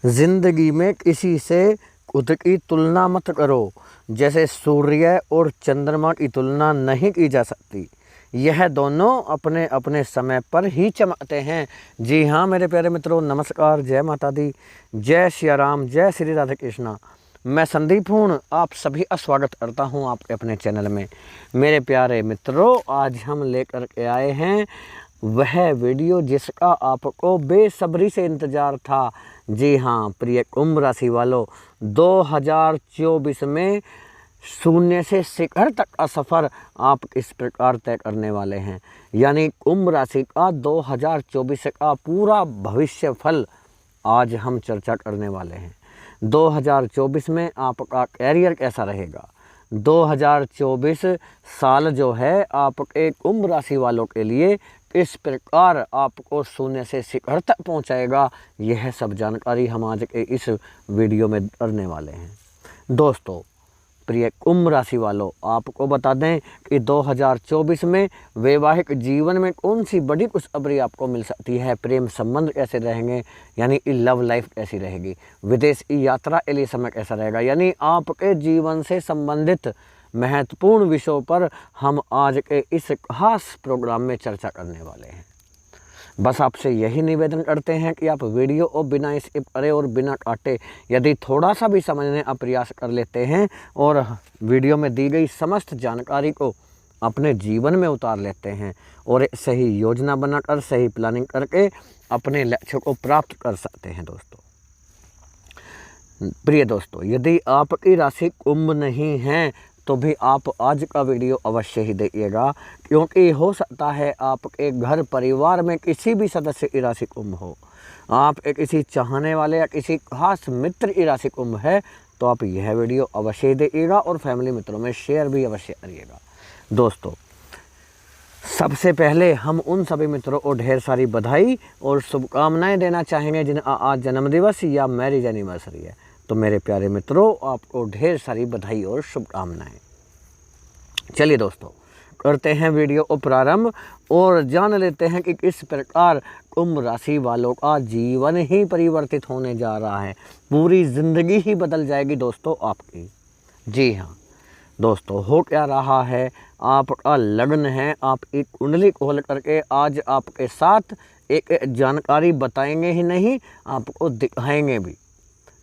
जिंदगी में किसी से खुद की तुलना मत करो। जैसे सूर्य और चंद्रमा की तुलना नहीं की जा सकती। यह दोनों अपने अपने समय पर ही चमकते हैं। जी हाँ मेरे प्यारे मित्रों, नमस्कार, जय माता दी, जय सिया राम, जय श्री राधे कृष्णा। मैं संदीप हूँ, आप सभी का स्वागत करता हूँ आपके अपने चैनल में। मेरे प्यारे मित्रों, आज हम लेकर के आए हैं वह वीडियो जिसका आपको बेसब्री से इंतज़ार था। जी हाँ प्रिय कुंभ राशि वालों, 2024 में शून्य से शिखर तक का सफ़र आप इस प्रकार तय करने वाले हैं। यानी कुंभ राशि का 2024 का पूरा भविष्य फल आज हम चर्चा करने वाले हैं। 2024 में आपका कैरियर कैसा रहेगा। 2024 साल जो है आपके कुंभ राशि वालों के लिए किस प्रकार आपको शून्य से शिखर तक पहुंचाएगा, यह सब जानकारी हम आज के इस वीडियो में करने वाले हैं। दोस्तों प्रिय कुंभ राशि वालों, आपको बता दें कि 2024 में वैवाहिक जीवन में कौन सी बड़ी खुशखबरी आपको मिल सकती है। प्रेम संबंध कैसे रहेंगे, यानी कि लव लाइफ कैसी रहेगी। विदेश की यात्रा के लिए समय कैसा रहेगा। यानी आपके जीवन से संबंधित महत्वपूर्ण विषयों पर हम आज के इस खास प्रोग्राम में चर्चा करने वाले हैं। बस आपसे यही निवेदन करते हैं कि आप वीडियो को बिना स्किप करे और बिना काटे यदि थोड़ा सा भी समझने का प्रयास कर लेते हैं और वीडियो में दी गई समस्त जानकारी को अपने जीवन में उतार लेते हैं और एक सही योजना बनाकर सही प्लानिंग करके अपने लक्ष्य को प्राप्त कर सकते हैं। दोस्तों प्रिय दोस्तों, यदि आपकी राशि कुंभ नहीं है तो भी आप आज का वीडियो अवश्य ही देखिएगा, क्योंकि हो सकता है आपके घर परिवार में किसी भी सदस्य की राशि कुंभ हो। आप किसी चाहने वाले या किसी खास मित्र की राशि कुंभ है तो आप यह वीडियो अवश्य ही देखिएगा और फैमिली मित्रों में शेयर भी अवश्य करिएगा। दोस्तों सबसे पहले हम उन सभी मित्रों को ढेर सारी बधाई और शुभकामनाएं देना चाहेंगे जिनका आज जन्मदिवस या मैरिज एनिवर्सरी है। तो मेरे प्यारे मित्रों, आपको ढेर सारी बधाई और शुभकामनाएं। चलिए दोस्तों करते हैं वीडियो को प्रारंभ और जान लेते हैं कि किस प्रकार कुंभ राशि वालों का जीवन ही परिवर्तित होने जा रहा है। पूरी ज़िंदगी ही बदल जाएगी दोस्तों आपकी। जी हाँ दोस्तों, हो क्या रहा है, आपका लग्न है। आप एक कुंडली खोल करके आज आपके साथ एक जानकारी बताएंगे ही नहीं, आपको दिखाएंगे भी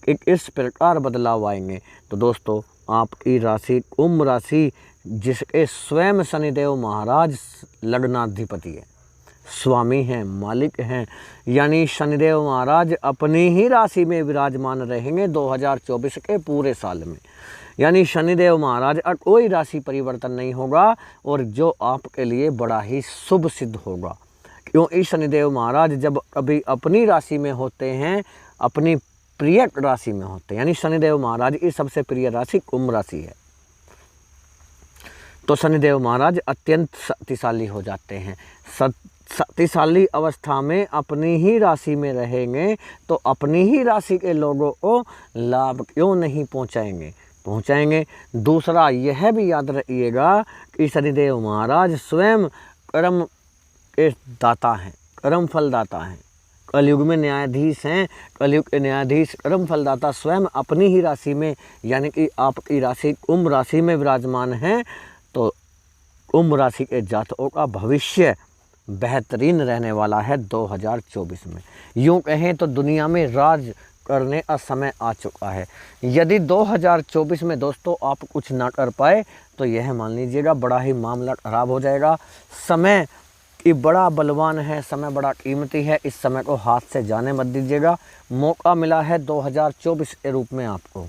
कि किस प्रकार बदलाव आएंगे। तो दोस्तों आपकी राशि कुंभ राशि जिसके स्वयं शनिदेव महाराज लग्नाधिपति है, स्वामी हैं, मालिक हैं, यानी शनिदेव महाराज अपनी ही राशि में विराजमान रहेंगे 2024 के पूरे साल में। यानी शनिदेव महाराज का कोई राशि परिवर्तन नहीं होगा और जो आपके लिए बड़ा ही शुभ सिद्ध होगा। क्योंकि शनिदेव महाराज जब कभी अपनी राशि में होते हैं, अपनी प्रिय राशि में होते हैं, यानी शनिदेव महाराज की सबसे प्रिय राशि कुंभ राशि है, तो शनिदेव महाराज अत्यंत शक्तिशाली हो जाते हैं। शक्तिशाली अवस्था में अपनी ही राशि में रहेंगे तो अपनी ही राशि के लोगों को लाभ क्यों नहीं पहुंचाएंगे। दूसरा यह भी याद रखिएगा कि शनिदेव महाराज स्वयं कर्म के दाता हैं, कर्म फलदाता हैं, कलयुग में न्यायाधीश हैं। कलयुग के न्यायाधीश कर्म फलदाता स्वयं अपनी ही राशि में, यानी कि आपकी राशि कुंभ राशि में विराजमान हैं, तो कुंभ राशि के जातकों का भविष्य बेहतरीन रहने वाला है 2024 में। यूँ कहें तो दुनिया में राज करने का समय आ चुका है। यदि 2024 में दोस्तों आप कुछ ना कर पाए तो यह मान लीजिएगा बड़ा ही मामला खराब हो जाएगा। समय कि बड़ा बलवान है, समय बड़ा कीमती है, इस समय को हाथ से जाने मत दीजिएगा। मौका मिला है 2024 के रूप में आपको।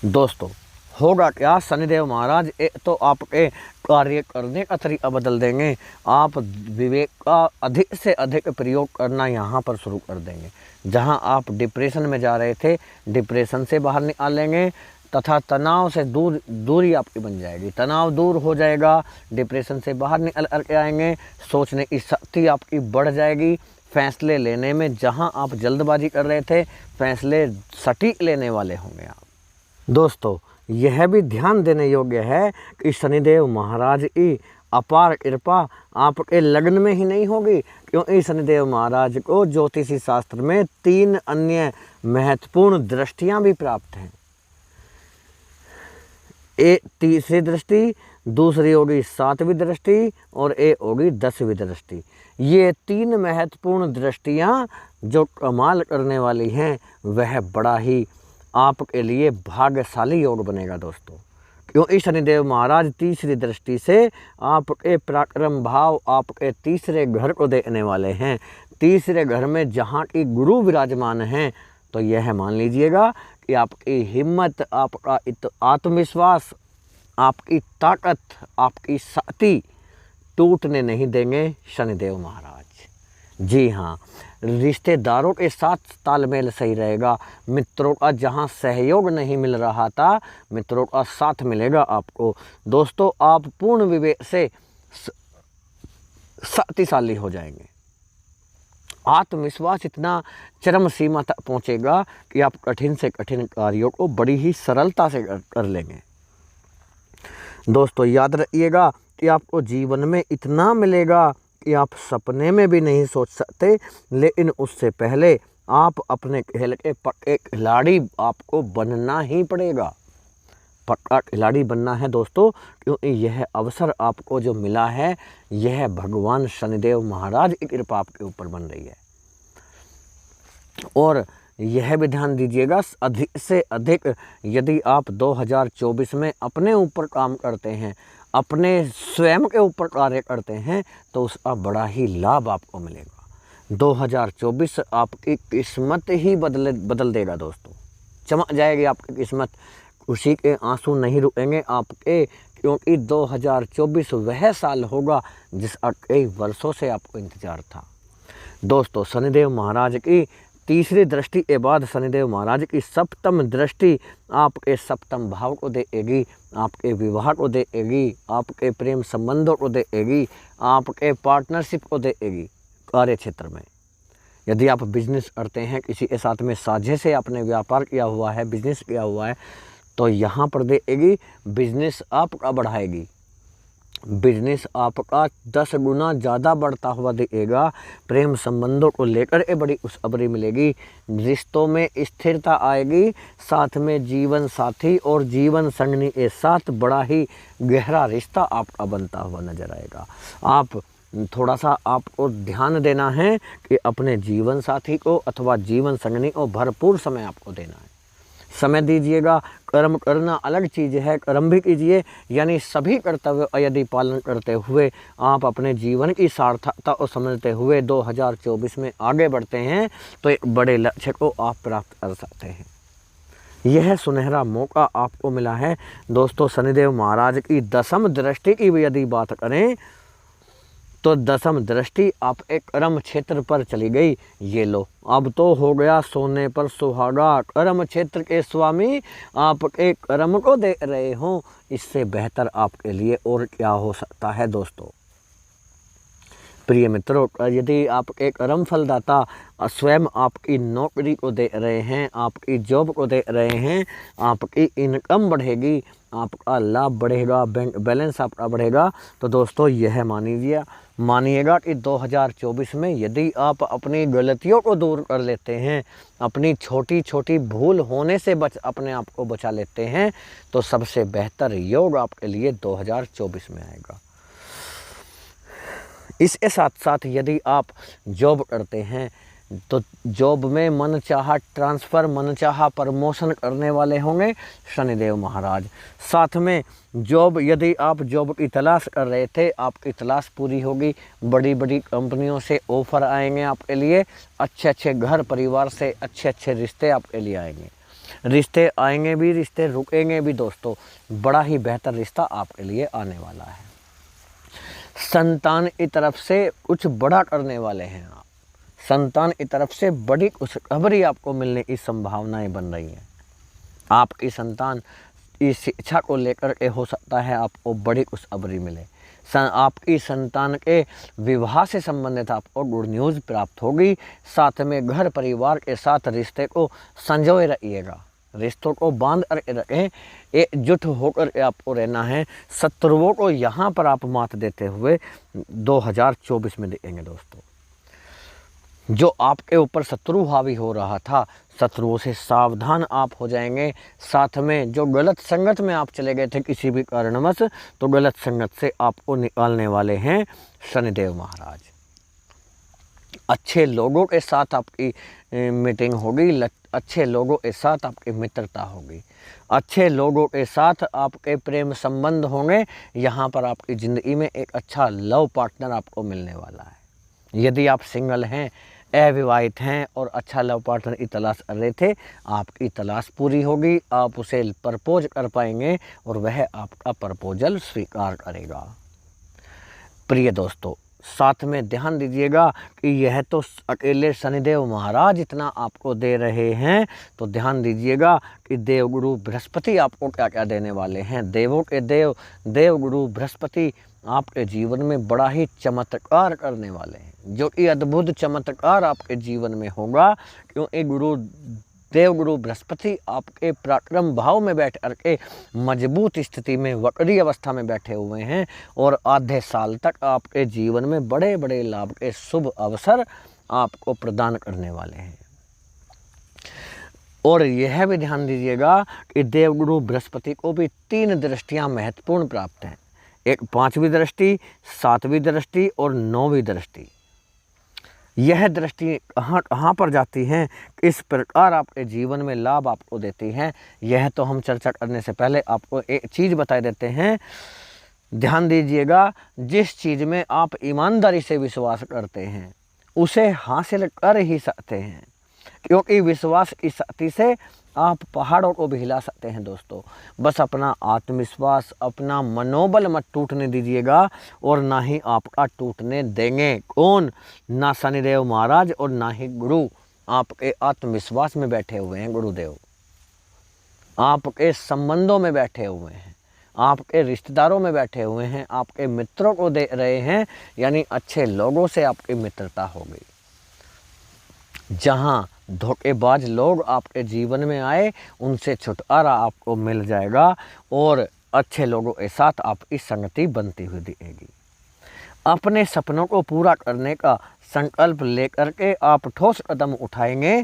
दोस्तों होगा क्या, शनिदेव महाराज तो आपके कार्य करने का तरीका बदल देंगे। आप विवेक का अधिक से अधिक प्रयोग करना यहाँ पर शुरू कर देंगे। जहाँ आप डिप्रेशन में जा रहे थे, डिप्रेशन से बाहर निकालेंगे तथा तनाव से दूरी आपकी बन जाएगी। तनाव दूर हो जाएगा, डिप्रेशन से बाहर निकल कर आएंगे, सोचने की शक्ति आपकी बढ़ जाएगी। फैसले लेने में जहां आप जल्दबाजी कर रहे थे, फैसले सटीक लेने वाले होंगे आप। दोस्तों यह भी ध्यान देने योग्य है कि शनिदेव महाराज की अपार कृपा आपके लग्न में ही नहीं होगी, क्योंकि शनिदेव महाराज को ज्योतिषी शास्त्र में 3 अन्य महत्वपूर्ण दृष्टियां भी प्राप्त हैं। एक तीसरी दृष्टि, दूसरी होगी 7वीं दृष्टि और एक होगी 10वीं दृष्टि। ये 3 महत्वपूर्ण दृष्टियां जो कमाल करने वाली हैं, वह बड़ा ही आपके लिए भाग्यशाली योग बनेगा दोस्तों। क्योंकि शनिदेव महाराज तीसरी दृष्टि से आपके पराक्रम भाव, आपके तीसरे घर को देखने वाले हैं। तीसरे घर में जहाँ की गुरु विराजमान हैं, तो यह मान लीजिएगा कि आपकी हिम्मत, आपका आत्मविश्वास, आपकी ताकत, आपकी शक्ति टूटने नहीं देंगे शनिदेव महाराज। जी हाँ, रिश्तेदारों के साथ तालमेल सही रहेगा। मित्रों का जहाँ सहयोग नहीं मिल रहा था, मित्रों का साथ मिलेगा आपको। दोस्तों, आप पूर्ण विवेक से शक्तिशाली हो जाएंगे। आत्मविश्वास इतना चरम सीमा तक पहुँचेगा कि आप कठिन से कठिन कार्यों को बड़ी ही सरलता से कर लेंगे। दोस्तों, याद रखिएगा कि आपको जीवन में इतना मिलेगा कि आप सपने में भी नहीं सोच सकते, लेकिन उससे पहले आप अपने खेल के पक्के खिलाड़ी आपको बनना ही पड़ेगा। पक्का खिलाड़ी बनना है दोस्तों, क्योंकि यह अवसर आपको जो मिला है, यह भगवान शनिदेव महाराज की कृपा आपके ऊपर बन रही है। और यह भी ध्यान दीजिएगा, अधिक से अधिक यदि आप 2024 में अपने ऊपर काम करते हैं, अपने स्वयं के ऊपर कार्य करते हैं, तो उसका बड़ा ही लाभ आपको मिलेगा। 2024 आपकी किस्मत ही बदल देगा दोस्तों। चमक जाएगी आपकी किस्मत। खुशी के आंसू नहीं रुकेंगे आपके, क्योंकि 2024 वह साल होगा जिसका कई वर्षों से आपको इंतजार था। दोस्तों, शनिदेव महाराज की तीसरी दृष्टि के बाद शनिदेव महाराज की 7वीं दृष्टि आपके 7वें भाव को देगी, आपके विवाह को देगी, आपके प्रेम संबंधों को देगी, आपके पार्टनरशिप को देगी। कार्य क्षेत्र में यदि आप बिजनेस करते हैं, किसी के साथ में साझे से आपने व्यापार किया हुआ है, बिजनेस किया हुआ है, तो यहाँ पर देगी बिजनेस आपका बढ़ाएगी। बिजनेस आपका 10 गुना ज़्यादा बढ़ता हुआ दिखेगा। प्रेम संबंधों को लेकर के बड़ी खुशखबरी मिलेगी। रिश्तों में स्थिरता आएगी। साथ में जीवन साथी और जीवन संगनी के साथ बड़ा ही गहरा रिश्ता आपका बनता हुआ नजर आएगा। आप थोड़ा सा आपको ध्यान देना है कि अपने जीवन साथी को अथवा जीवन संगनी को भरपूर समय आपको देना है। समय दीजिएगा। कर्म करना अलग चीज़ है, कर्म भी कीजिए, यानी सभी कर्तव्य यदि पालन करते हुए आप अपने जीवन की सार्थकता को समझते हुए 2024 में आगे बढ़ते हैं, तो एक बड़े लक्ष्य को आप प्राप्त कर सकते हैं। यह सुनहरा मौका आपको मिला है। दोस्तों, शनिदेव महाराज की 10वीं दृष्टि की भी यदि बात करें, तो 10वीं दृष्टि आप एक कर्म क्षेत्र पर चली गई। ये लो, अब तो हो गया सोने पर सुहागा। कर्म क्षेत्र के स्वामी आपके कर्म को दे रहे हो, इससे बेहतर आपके लिए और क्या हो सकता है। दोस्तों प्रिय मित्रों, यदि आपके कर्म फलदाता स्वयं आपकी नौकरी को दे रहे हैं, आपकी जॉब को दे रहे हैं, आपकी इनकम बढ़ेगी, आपका लाभ बढ़ेगा, बैंक बैलेंस आपका बढ़ेगा, तो दोस्तों यह मानिएगा कि 2024 में यदि आप अपनी गलतियों को दूर कर लेते हैं, अपनी छोटी छोटी भूल होने से अपने आप को बचा लेते हैं, तो सबसे बेहतर योग आपके लिए 2024 में आएगा। इसके साथ साथ यदि आप जॉब करते हैं, तो जॉब में मनचाहा ट्रांसफ़र, मनचाहा प्रमोशन करने वाले होंगे शनिदेव महाराज। साथ में यदि आप जॉब की तलाश कर रहे थे, आपकी तलाश पूरी होगी। बड़ी बड़ी कंपनियों से ऑफ़र आएंगे आपके लिए, अच्छे अच्छे घर परिवार से अच्छे अच्छे रिश्ते आपके लिए आएंगे। रिश्ते आएंगे भी, रिश्ते रुकेंगे भी। दोस्तों, बड़ा ही बेहतर रिश्ता आपके लिए आने वाला है। संतान की तरफ से कुछ बड़ा करने वाले हैं आप। संतान की तरफ से बड़ी खुशखबरी आपको मिलने की संभावनाएं बन रही हैं। आपकी संतान की शिक्षा को लेकर के हो सकता है आपको बड़ी खुशखबरी मिले। आपकी संतान के विवाह से संबंधित आपको गुड न्यूज़ प्राप्त होगी। साथ में घर परिवार के साथ रिश्ते को संजोए रखिएगा। रिश्तों को बांध कर रखें, एकजुट होकर आपको रहना है। शत्रुओं को यहाँ पर आप मात देते हुए 2024 में देखेंगे दोस्तों। जो आपके ऊपर शत्रु हावी हो रहा था, शत्रुओं से सावधान आप हो जाएंगे। साथ में जो गलत संगत में आप चले गए थे किसी भी कारणवश, तो गलत संगत से आपको निकालने वाले हैं शनिदेव महाराज। अच्छे लोगों के साथ आपकी मीटिंग होगी, अच्छे लोगों के साथ आपकी मित्रता होगी, अच्छे लोगों के साथ आपके प्रेम संबंध होंगे। यहाँ पर आपकी ज़िंदगी में एक अच्छा लव पार्टनर आपको मिलने वाला है। यदि आप सिंगल हैं, अविवाहित हैं और अच्छा लव पार्टनर की तलाश कर रहे थे, आपकी तलाश पूरी होगी, आप उसे प्रपोज कर पाएंगे और वह आपका प्रपोजल स्वीकार करेगा। प्रिय दोस्तों, साथ में ध्यान दीजिएगा कि यह तो अकेले शनिदेव महाराज इतना आपको दे रहे हैं, तो ध्यान दीजिएगा कि देवगुरु बृहस्पति आपको क्या क्या देने वाले हैं। देवों के देव देवगुरु बृहस्पति आपके जीवन में बड़ा ही चमत्कार करने वाले हैं, जो कि अद्भुत चमत्कार आपके जीवन में होगा। क्योंकि देवगुरु बृहस्पति आपके पराक्रम भाव में बैठ करके मजबूत स्थिति में वक्री अवस्था में बैठे हुए हैं और आधे साल तक आपके जीवन में बड़े बड़े लाभ के शुभ अवसर आपको प्रदान करने वाले हैं। और यह भी ध्यान दीजिएगा कि देवगुरु बृहस्पति को भी 3 दृष्टियां महत्वपूर्ण प्राप्त हैं। एक 5वीं दृष्टि, 7वीं दृष्टि और 9वीं दृष्टि। यह दृष्टि कहाँ पर जाती हैं, किस प्रकार आपके जीवन में लाभ आपको देती हैं, यह तो हम चर्चा करने से पहले आपको एक चीज़ बता देते हैं। ध्यान दीजिएगा, जिस चीज़ में आप ईमानदारी से विश्वास करते हैं उसे हासिल कर ही सकते हैं, क्योंकि विश्वास की शक्ति से आप पहाड़ों को भी हिला सकते हैं दोस्तों। बस अपना आत्मविश्वास, अपना मनोबल मत टूटने दीजिएगा और ना ही आपका टूटने देंगे। कौन? ना शनिदेव महाराज और ना ही गुरु। आपके आत्मविश्वास में बैठे हुए हैं गुरुदेव, आपके संबंधों में बैठे हुए हैं, आपके रिश्तेदारों में बैठे हुए हैं, आपके मित्रों को दे रहे हैं। यानी अच्छे लोगों से आपकी मित्रता होगी। जहाँ धोखेबाज लोग आपके जीवन में आए, उनसे छुटकारा आपको मिल जाएगा और अच्छे लोगों के साथ आपकी संगति बनती हुई दिखेगी। अपने सपनों को पूरा करने का संकल्प लेकर के आप ठोस कदम उठाएंगे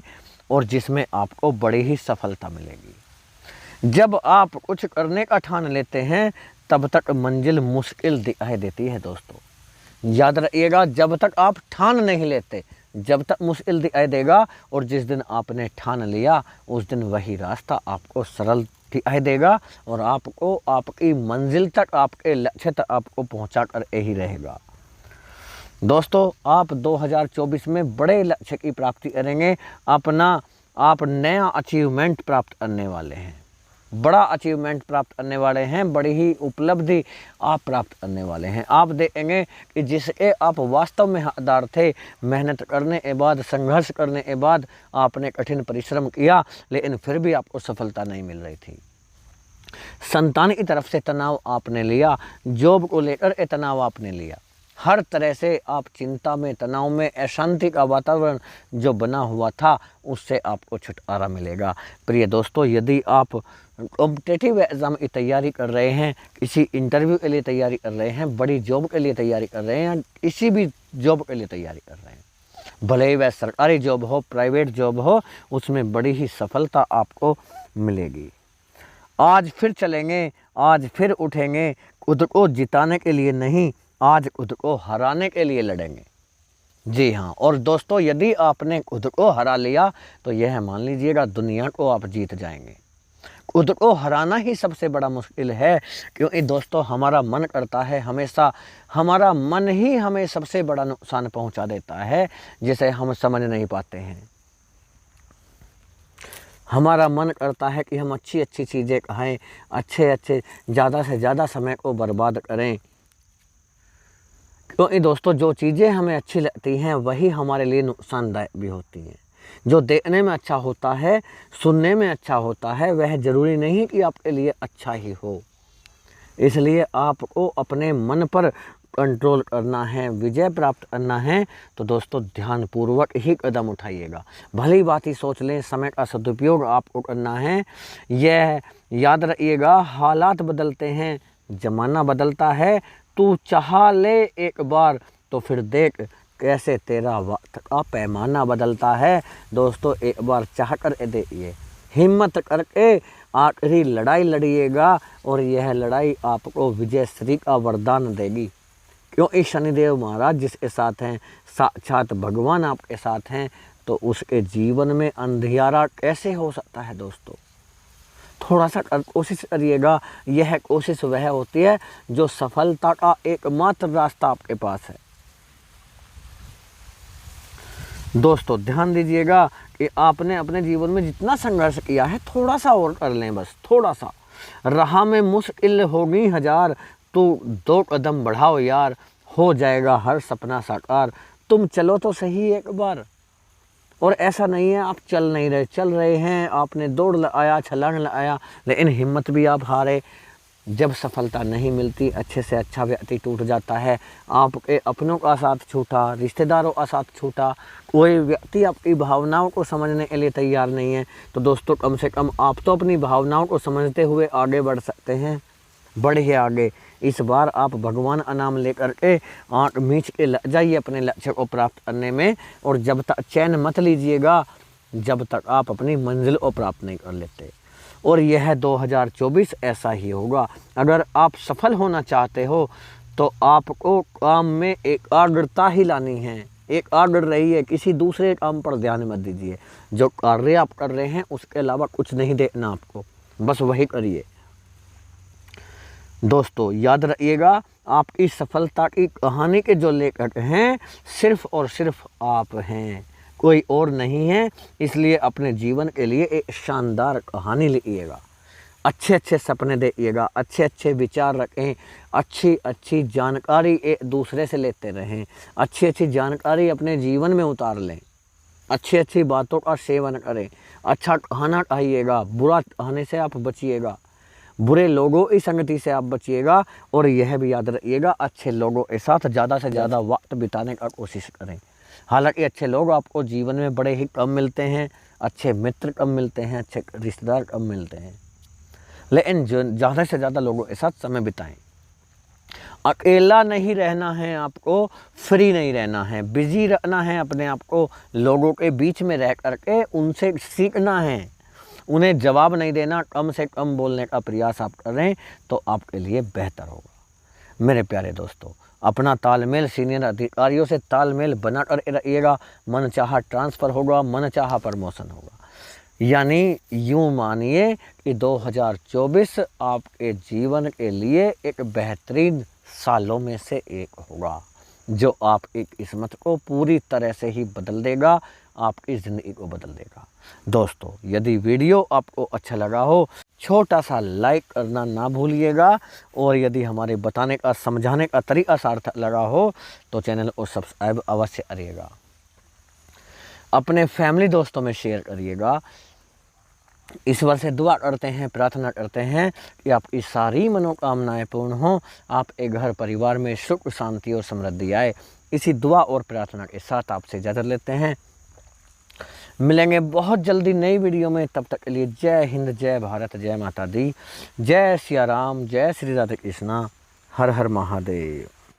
और जिसमें आपको बड़ी ही सफलता मिलेगी। जब आप कुछ करने का ठान लेते हैं, तब तक मंजिल मुश्किल दिखाई देती है दोस्तों। याद रखिएगा, जब तक आप ठान नहीं लेते, जब तक मुश्किल दिखाई देगा, और जिस दिन आपने ठान लिया उस दिन वही रास्ता आपको सरल दिखाई देगा और आपको आपकी मंजिल तक, आपके लक्ष्य तक आपको पहुंचा कर ही रहेगा। दोस्तों, आप 2024 में बड़े लक्ष्य की प्राप्ति करेंगे। आप नया अचीवमेंट प्राप्त करने वाले हैं, बड़ा अचीवमेंट प्राप्त करने वाले हैं, बड़ी ही उपलब्धि आप प्राप्त करने वाले हैं। आप देखेंगे कि जिसके आप वास्तव में हकदार थे, मेहनत करने के बाद, संघर्ष करने के बाद आपने कठिन परिश्रम किया, लेकिन फिर भी आपको सफलता नहीं मिल रही थी। संतान की तरफ से तनाव आपने लिया, जॉब को लेकर तनाव आपने लिया, हर तरह से आप चिंता में, तनाव में, अशांति का वातावरण जो बना हुआ था, उससे आपको छुटकारा मिलेगा। प्रिय दोस्तों, यदि आप कॉम्पिटिटिव एग्ज़ाम की तैयारी कर रहे हैं, किसी इंटरव्यू के लिए तैयारी कर रहे हैं, बड़ी जॉब के लिए तैयारी कर रहे हैं, किसी भी जॉब के लिए तैयारी कर रहे हैं, भले ही वह सरकारी जॉब हो, प्राइवेट जॉब हो, उसमें बड़ी ही सफलता आपको मिलेगी। आज फिर चलेंगे, आज फिर उठेंगे, खुद को जिताने के लिए नहीं, आज खुद को हराने के लिए लड़ेंगे। जी हाँ, और दोस्तों, यदि आपने खुद को हरा लिया तो यह मान लीजिएगा दुनिया को आप जीत जाएंगे। खुद को हराना ही सबसे बड़ा मुश्किल है, क्योंकि दोस्तों हमारा मन करता है, हमेशा हमारा मन ही हमें सबसे बड़ा नुकसान पहुंचा देता है, जिसे हम समझ नहीं पाते हैं। हमारा मन करता है कि हम अच्छी अच्छी चीज़ें खाएं, अच्छे ज़्यादा से ज़्यादा समय को बर्बाद करें, क्योंकि दोस्तों जो चीज़ें हमें अच्छी लगती हैं वही हमारे लिए नुकसानदायक भी होती हैं। जो देखने में अच्छा होता है, सुनने में अच्छा होता है, वह ज़रूरी नहीं कि आपके लिए अच्छा ही हो। इसलिए आपको अपने मन पर कंट्रोल करना है, विजय प्राप्त करना है, तो दोस्तों ध्यानपूर्वक ही कदम उठाइएगा। भली बात ही सोच लें, समय का सदुपयोग आपको करना है। यह याद रखिएगा, हालात बदलते हैं, ज़माना बदलता है। तू चाह ले एक बार तो फिर देख कैसे तेरा वक्त का पैमाना बदलता है। दोस्तों एक बार चाह कर देखिए, हिम्मत करके आखिरी लड़ाई लड़िएगा और यह लड़ाई आपको विजय श्री का वरदान देगी। क्योंकि शनिदेव महाराज जिसके साथ हैं, साक्षात भगवान आपके साथ हैं, तो उसके जीवन में अंधियारा कैसे हो सकता है। दोस्तों थोड़ा सा कोशिश करिएगा। यह कोशिश वह होती है जो सफलता का एकमात्र रास्ता आपके पास है। दोस्तों ध्यान दीजिएगा कि आपने अपने जीवन में जितना संघर्ष किया है, थोड़ा सा और कर लें, बस थोड़ा सा। राह में मुश्किल होगी हजार, तो 2 कदम बढ़ाओ यार, हो जाएगा हर सपना साकार। तुम चलो तो सही एक बार। और ऐसा नहीं है आप चल नहीं रहे, चल रहे हैं, आपने दौड़ लगाया, छलांग लगाया, लेकिन हिम्मत भी आप हारे। जब सफलता नहीं मिलती, अच्छे से अच्छा व्यक्ति टूट जाता है। आपके अपनों का साथ छूटा, रिश्तेदारों का साथ छूटा, कोई व्यक्ति आपकी भावनाओं को समझने के लिए तैयार नहीं है, तो दोस्तों कम से कम आप तो अपनी भावनाओं को समझते हुए आगे बढ़ सकते हैं। बढ़िए आगे। इस बार आप भगवान का नाम लेकर के आँख मीच के लग जाइए अपने लक्ष्य को प्राप्त करने में। और जब तक चैन मत लीजिएगा जब तक आप अपनी मंजिल को प्राप्त नहीं कर लेते। और यह 2024 ऐसा ही होगा। अगर आप सफल होना चाहते हो तो आपको काम में एकाग्रता ही लानी है। एकाग्र रहिए, किसी दूसरे काम पर ध्यान मत दीजिए। जो कार्य आप कर रहे हैं उसके अलावा कुछ नहीं देखना आपको, बस वही करिए। दोस्तों याद रखिएगा, आपकी सफलता की कहानी के जो लेखक हैं सिर्फ और सिर्फ आप हैं, कोई और नहीं है। इसलिए अपने जीवन के लिए एक शानदार कहानी लिखिएगा, अच्छे अच्छे सपने देखिएगा, अच्छे अच्छे विचार रखें, अच्छी अच्छी जानकारी एक दूसरे से लेते रहें, अच्छी अच्छी जानकारी अपने जीवन में उतार लें, अच्छी अच्छी बातों का सेवन करें, अच्छा खाना खाइएगा, बुरा खाने से आप बचिएगा, बुरे लोगों की संगति से आप बचिएगा। और यह भी याद रखिएगा, अच्छे लोगों के साथ ज़्यादा से ज़्यादा वक्त बिताने का कोशिश करें। हालांकि अच्छे लोग आपको जीवन में बड़े ही कम मिलते हैं, अच्छे मित्र कम मिलते हैं, अच्छे रिश्तेदार कम मिलते हैं, लेकिन जो ज़्यादा से ज़्यादा लोगों के साथ समय बिताएं। अकेला नहीं रहना है आपको, फ्री नहीं रहना है, बिजी रहना है अपने आप को। लोगों के बीच में रह करके उनसे सीखना है, उन्हें जवाब नहीं देना, कम से कम बोलने का प्रयास आप करें तो आपके लिए बेहतर होगा। मेरे प्यारे दोस्तों, अपना तालमेल सीनियर अधिकारियों से तालमेल बना कर रखिएगा। मन चाहा ट्रांसफ़र होगा, मन चाहा प्रमोशन होगा। यानी यूँ मानिए कि 2024 आपके जीवन के लिए एक बेहतरीन सालों में से एक होगा, जो आपकी किस्मत को पूरी तरह से ही बदल देगा, आपकी ज़िंदगी को बदल देगा। दोस्तों यदि वीडियो आपको अच्छा लगा हो, छोटा सा लाइक करना ना भूलिएगा। और यदि हमारे बताने का, समझाने का तरीका सार्थक लगा हो तो चैनल को सब्सक्राइब अवश्य करिएगा, अपने फैमिली दोस्तों में शेयर करिएगा। ईश्वर से दुआ करते हैं, प्रार्थना करते हैं कि आपकी सारी मनोकामनाएं पूर्ण हों, आपके घर परिवार में सुख शांति और समृद्धि आए। इसी दुआ और प्रार्थना के साथ आपसे इजाज़त लेते हैं। मिलेंगे बहुत जल्दी नई वीडियो में, तब तक के लिए जय हिंद, जय भारत, जय माता दी, जय सिया राम, जय श्री राधे कृष्णा, हर हर महादेव।